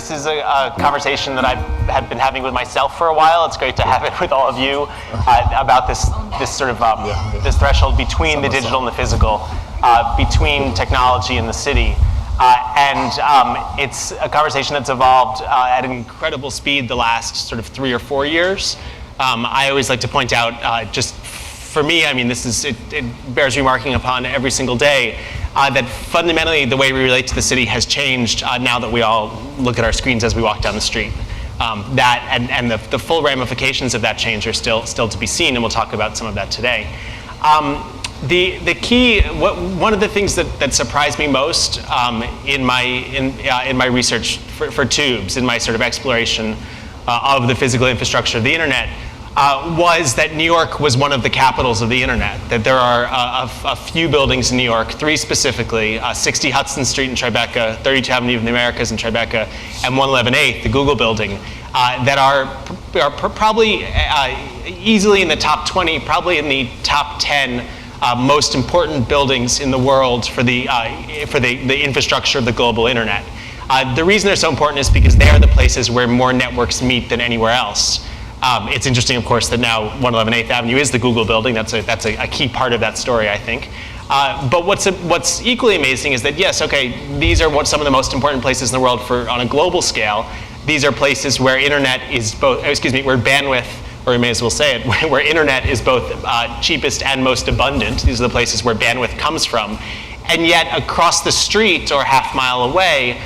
This is a conversation that I have been having with myself for a while. It's great to have it with all of you about this sort of this threshold between the digital and the physical, between technology and the city. It's a conversation that's evolved at an incredible speed the last sort of 3 or 4 years. I always like to point out, just for me, I mean, it bears remarking upon every single day, that fundamentally the way we relate to the city has changed now that we all look at our screens as we walk down the street. The full ramifications of that change are still to be seen, and we'll talk about some of that today. The key, one of the things that surprised me most in my research for Tubes, in my sort of exploration of the physical infrastructure of the internet, was that New York was one of the capitals of the internet. That there are a few buildings in New York, 3 specifically, 60 Hudson Street in Tribeca, 32 Avenue of the Americas in Tribeca, and 111 8th, the Google building, that are probably easily in the top 20, probably in the top 10 most important buildings in the world for the infrastructure of the global internet. The reason they're so important is because they are the places where more networks meet than anywhere else. It's interesting, of course, that now 111 8th Avenue is the Google building. That's a key part of that story, I think. But what's equally amazing is that, yes, okay, these are some of the most important places in the world on a global scale. These are places where internet is both, where bandwidth, or we may as well say it, where internet is both cheapest and most abundant. These are the places where bandwidth comes from. And yet, across the street or half mile away,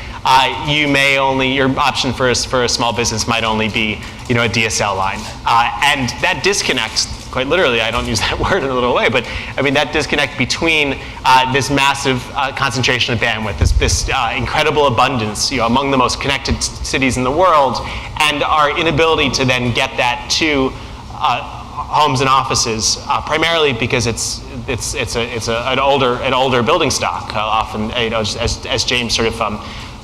your option for a small business might only be, a DSL line. And that disconnect, quite literally, I don't use that word in a little way, but I mean that disconnect between this massive concentration of bandwidth, this incredible abundance, among the most connected cities in the world, and our inability to then get that to homes and offices, primarily because it's an older building stock, often, as James sort of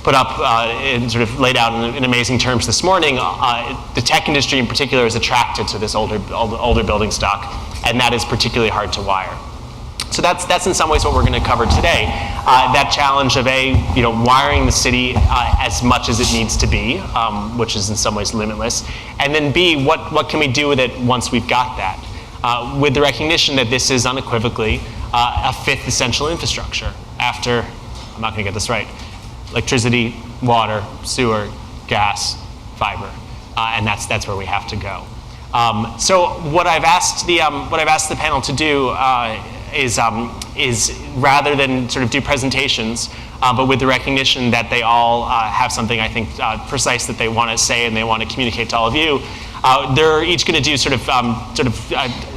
put up and sort of laid out in amazing terms this morning. The tech industry in particular is attracted to this older building stock, and that is particularly hard to wire. So that's in some ways what we're going to cover today. That challenge of wiring the city as much as it needs to be, which is in some ways limitless, and then B, what can we do with it once we've got that, with the recognition that this is unequivocally a 5th essential infrastructure after, I'm not going to get this right, electricity, water, sewer, gas, fiber, and that's where we have to go. So what I've asked the panel to do is rather than sort of do presentations, but with the recognition that they all have something I think precise that they want to say and they want to communicate to all of you. They're each going to do sort of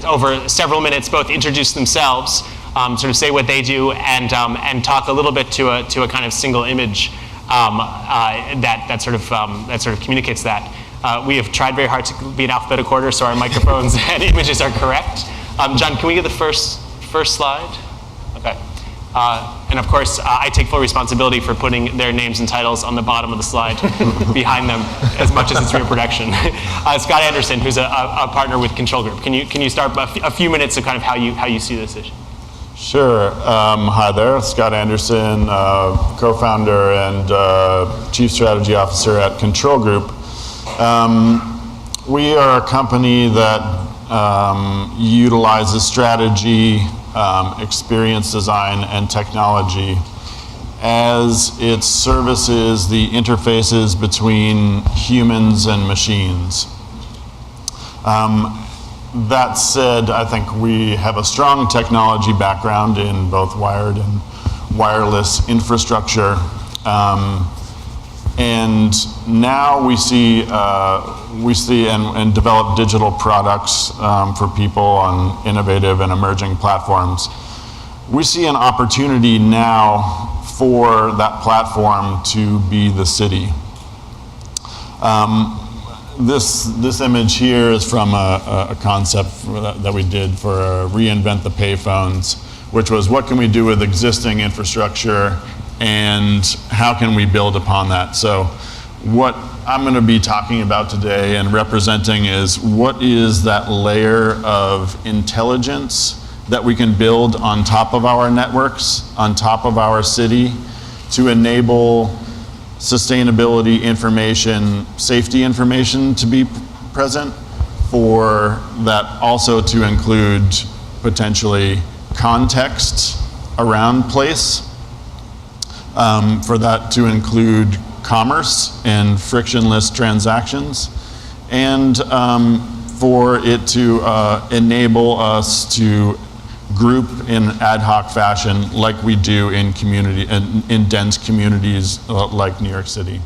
over several minutes, both introduce themselves, sort of say what they do, and talk a little bit to a kind of single image that sort of communicates that. We have tried very hard to be in alphabetical order, so our microphones and images are correct. John, can we get the first slide? Okay. And of course, I take full responsibility for putting their names and titles on the bottom of the slide behind them, as much as it's reproduction. Scott Anderson, who's a partner with Control Group. Can you start a few minutes of kind of how you see this issue? Sure. Hi there, Scott Anderson, co-founder and chief strategy officer at Control Group. We are a company that utilizes strategy, experience design, and technology as it services the interfaces between humans and machines. That said, I think we have a strong technology background in both wired and wireless infrastructure. And now we see and develop digital products for people on innovative and emerging platforms. We see an opportunity now for that platform to be the city. This image here is from a concept that we did for Reinvent the Payphones, which was what can we do with existing infrastructure and how can we build upon that? So what I'm going to be talking about today and representing is what is that layer of intelligence that we can build on top of our networks, on top of our city, to enable sustainability information, safety information to be present, for that also to include potentially context around place, for that to include commerce and frictionless transactions, and for it to enable us to group in ad hoc fashion like we do in dense communities like New York City.